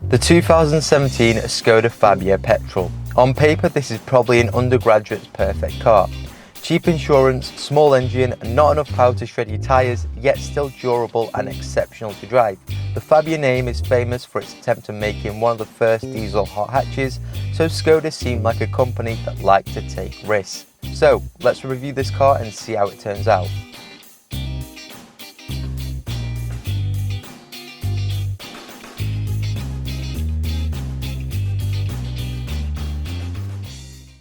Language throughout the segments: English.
The 2017 Skoda Fabia Petrol. On paper, this is probably an undergraduate's perfect car. Cheap insurance, small engine, not enough power to shred your tyres, yet still durable and exceptional to drive. The Fabia name is famous for its attempt at making one of the first diesel hot hatches, so Skoda seemed like a company that liked to take risks. So let's review this car and see how it turns out.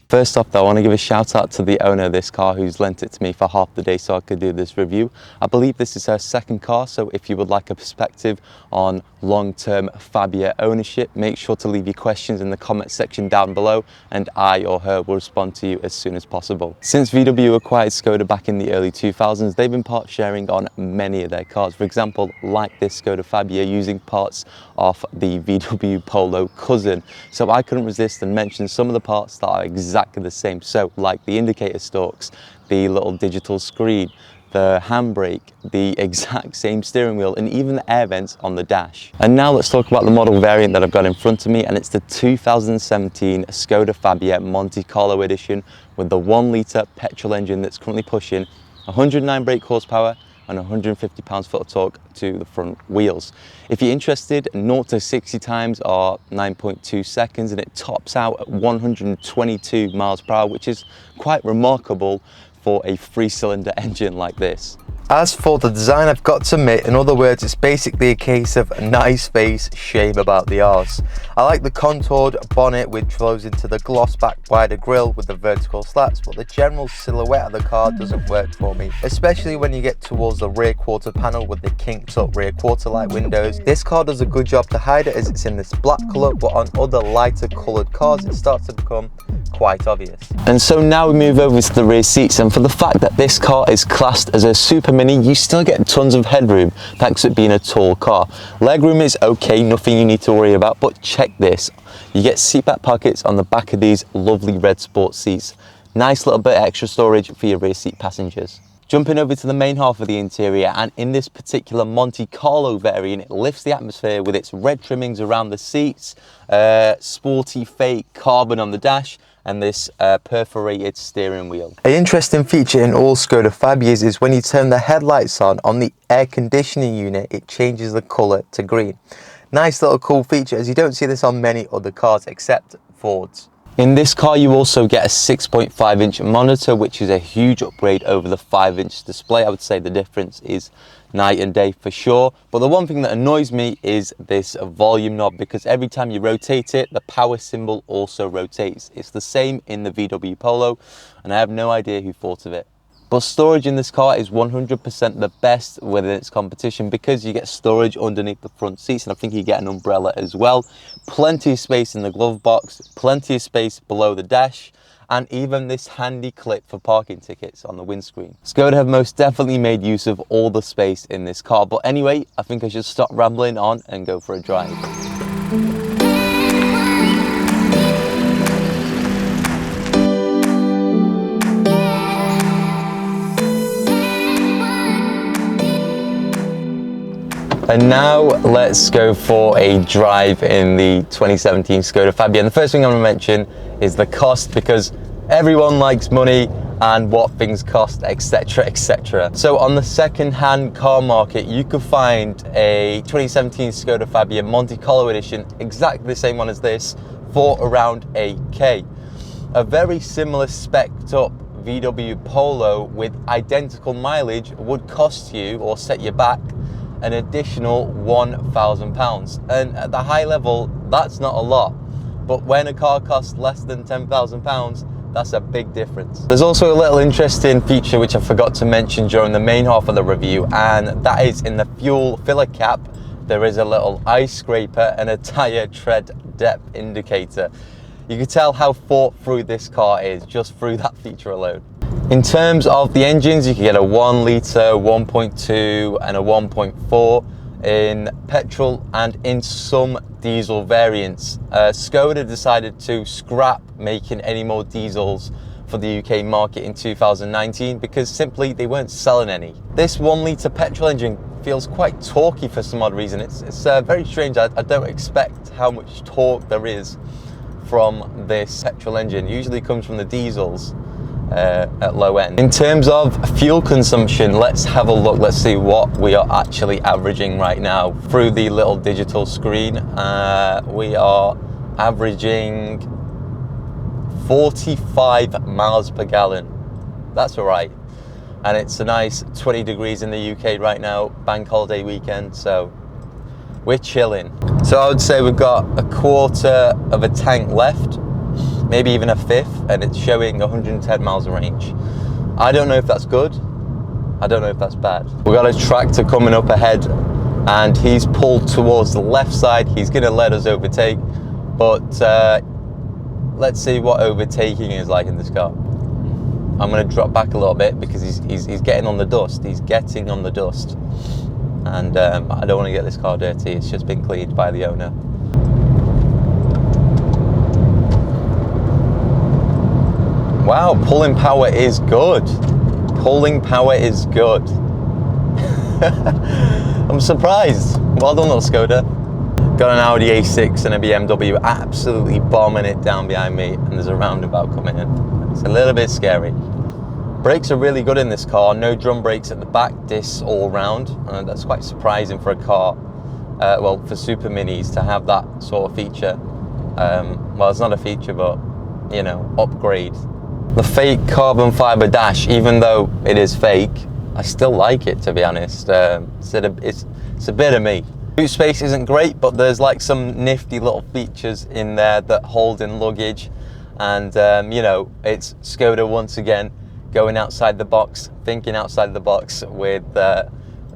First off though, I want to give a shout out to the owner of this car who's lent it to me for half the day so I could do this review. I believe this is her second car, so if you would like a perspective on long-term Fabia ownership, make sure to leave your questions in the comment section down below and I or her will respond to you as soon as possible. Since VW acquired Skoda back in the early 2000s, they've been part sharing on many of their cars. For example, like this Skoda Fabia, using parts off the VW Polo cousin. So I couldn't resist and mention some of the parts that are exactly the same, so like the indicator stalks, the little digital screen, the handbrake, the exact same steering wheel, and even the air vents on the dash. And now let's talk about the model variant that I've got in front of me, and it's the 2017 Skoda Fabia Monte-Carlo Edition with the 1-litre petrol engine that's currently pushing 109 brake horsepower and 150 pounds-foot of torque to the front wheels. If you're interested, 0 to 60 times are 9.2 seconds and it tops out at 122 miles per hour, which is quite remarkable for a 3-cylinder engine like this. As for the design, I've got to admit, in other words, it's basically a case of nice face, shame about the arse. I like the contoured bonnet which flows into the gloss back wider grille with the vertical slats, but the general silhouette of the car doesn't work for me, especially when you get towards the rear quarter panel with the kinked up rear quarter light windows. This car does a good job to hide it as it's in this black colour, but on other lighter coloured cars it starts to become quite obvious. And so now we move over to the rear seats, and for the fact that this car is classed as a Supermini, you still get tons of headroom thanks to it being a tall car. Legroom is okay, nothing you need to worry about, but check this. You get seat back pockets on the back of these lovely red sport seats. Nice little bit of extra storage for your rear seat passengers. Jumping over to the main half of the interior, and in this particular Monte Carlo variant, it lifts the atmosphere with its red trimmings around the seats, sporty fake carbon on the dash, and this perforated steering wheel. An interesting feature in all Skoda Fabias is when you turn the headlights on the air conditioning unit, it changes the colour to green. Nice little cool feature, as you don't see this on many other cars except Ford's. In this car you also get a 6.5-inch monitor, which is a huge upgrade over the 5-inch display. I would say the difference is night and day for sure, but the one thing that annoys me is this volume knob, because every time you rotate it, the power symbol also rotates. It's the same in the VW Polo, and I have no idea who thought of it. But storage in this car is 100% the best within its competition, because you get storage underneath the front seats, and I think you get an umbrella as well. Plenty of space in the glove box, plenty of space below the dash, and even this handy clip for parking tickets on the windscreen. Skoda have most definitely made use of all the space in this car. But anyway, I think I should stop rambling on and go for a drive. And now let's go for a drive in the 2017 Skoda Fabia. And the first thing I'm going to mention is the cost, because everyone likes money and what things cost, etc, etc. So on the second-hand car market, you could find a 2017 Skoda Fabia Monte-Carlo Edition, exactly the same one as this, for around 8k. A very similar spec'd up VW Polo with identical mileage would cost you, or set you back, an additional £1,000. And at the high level, that's not a lot. But when a car costs less than £10,000, that's a big difference. There's also a little interesting feature which I forgot to mention during the main half of the review, and that is in the fuel filler cap, there is a little ice scraper and a tyre tread depth indicator. You can tell how thought through this car is just through that feature alone. In terms of the engines, you can get a 1-litre, 1.2 and a 1.4 in petrol and in some diesel variants. Skoda decided to scrap making any more diesels for the UK market in 2019 because simply they weren't selling any. This 1-litre petrol engine feels quite torquey for some odd reason. It's very strange. I don't expect how much torque there is from this petrol engine. It usually comes from the diesels at low end. In terms of fuel consumption, let's have a look. Let's see what we are actually averaging right now through the little digital screen. We are averaging 45 miles per gallon. That's all right. And it's a nice 20 degrees in the UK right now, bank holiday weekend, so we're chilling. So I would say we've got a quarter of a tank left, maybe even a fifth, and it's showing 110 miles of range. I don't know if that's good. I don't know if that's bad. We've got a tractor coming up ahead, and he's pulled towards the left side. He's gonna let us overtake, but let's see what overtaking is like in this car. I'm going to drop back a little bit because he's getting on the dust. He's getting on the dust. And I don't want to get this car dirty. It's just been cleaned by the owner. Wow, pulling power is good. Pulling power is good. I'm surprised. Well done, little Skoda. Got an Audi A6 and a BMW absolutely bombing it down behind me, and there's a roundabout coming in. It's a little bit scary. Brakes are really good in this car. No drum brakes at the back, discs all round. That's quite surprising for a car, well, for super minis to have that sort of feature. Well, it's not a feature, but, you know, upgrade. The fake carbon fiber dash, even though it is fake, I still like it, to be honest. It's a bit of me. Boot space isn't great, but there's like some nifty little features in there that hold in luggage. And you know, it's Skoda once again going outside the box, thinking outside the box with their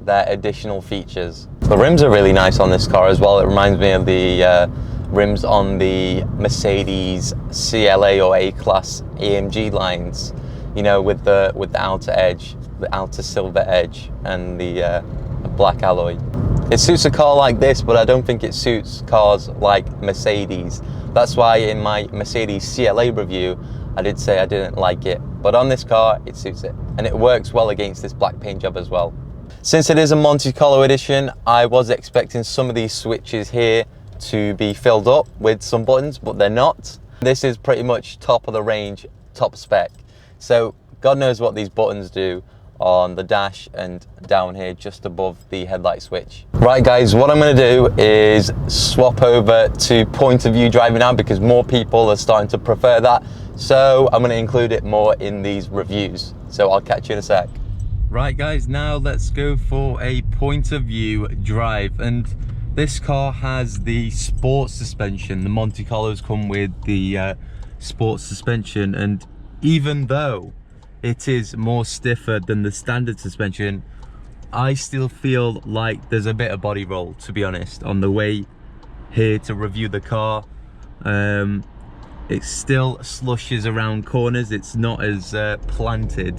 additional features. The rims are really nice on this car as well. It reminds me of the rims on the Mercedes CLA or A-Class AMG lines, you know, with the outer edge, the outer silver edge, and the black alloy. It suits a car like this, but I don't think it suits cars like Mercedes. That's why in my Mercedes CLA review, I did say I didn't like it. But on this car, it suits it. And it works well against this black paint job as well. Since it is a Monte Carlo edition, I was expecting some of these switches here to be filled up with some buttons, but they're not. This is pretty much top of the range, top spec. So God knows what these buttons do on the dash and down here just above the headlight switch. Right guys, what I'm going to do is swap over to point of view driving now because more people are starting to prefer that. So I'm going to include it more in these reviews. So I'll catch you in a sec. Right guys, now let's go for a point of view drive. And this car has the sport suspension. The Monte Carlos come with the sport suspension, and even though it is more stiffer than the standard suspension, I still feel like there's a bit of body roll, to be honest, on the way here to review the car. It still slushes around corners. It's not as planted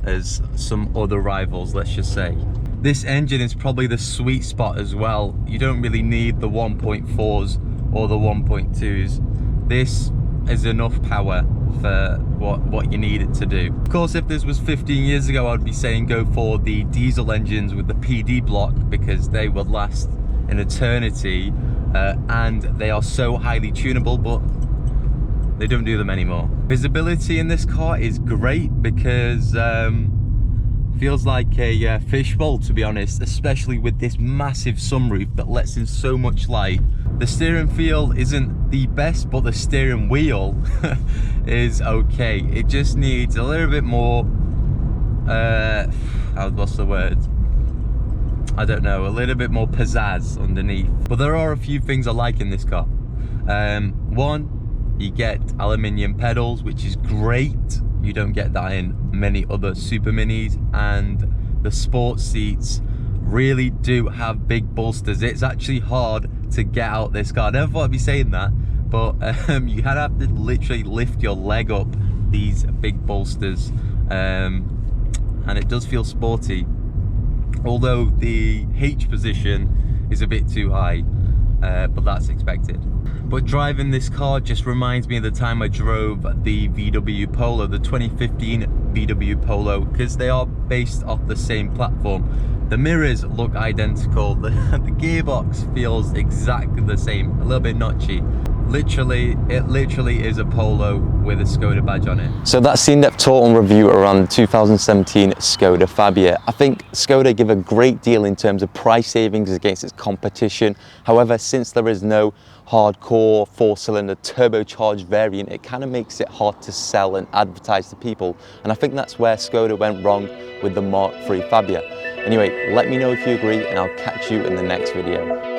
as some other rivals, let's just say. This engine is probably the sweet spot as well. You don't really need the 1.4s or the 1.2s. This is enough power for what you need it to do. Of course, if this was 15 years ago, I'd be saying go for the diesel engines with the PD block because they would last an eternity and they are so highly tunable, but they don't do them anymore. Visibility in this car is great because feels like a fishbowl, to be honest, especially with this massive sunroof that lets in so much light. The steering feel isn't the best, but the steering wheel is okay. It just needs a little bit more, what's the word? I don't know, a little bit more pizzazz underneath. But there are a few things I like in this car. One, you get aluminium pedals, which is great. You don't get that in many other super minis, and the sports seats really do have big bolsters. It's actually hard to get out this car. I never thought I'd be saying that, but you have to literally lift your leg up these big bolsters, and it does feel sporty, although the H position is a bit too high. but that's expected. But driving this car just reminds me of the time I drove the VW Polo, the 2015 VW Polo, because they are based off the same platform. The mirrors look identical, the gearbox feels exactly the same, a little bit notchy. It literally is a Polo with a Skoda badge on it. So that's the in-depth total review around the 2017 Skoda Fabia. I think Skoda give a great deal in terms of price savings against its competition. However, since there is no hardcore 4-cylinder turbocharged variant, it kind of makes it hard to sell and advertise to people. And I think that's where Skoda went wrong with the Mark III Fabia. Anyway, let me know if you agree, and I'll catch you in the next video.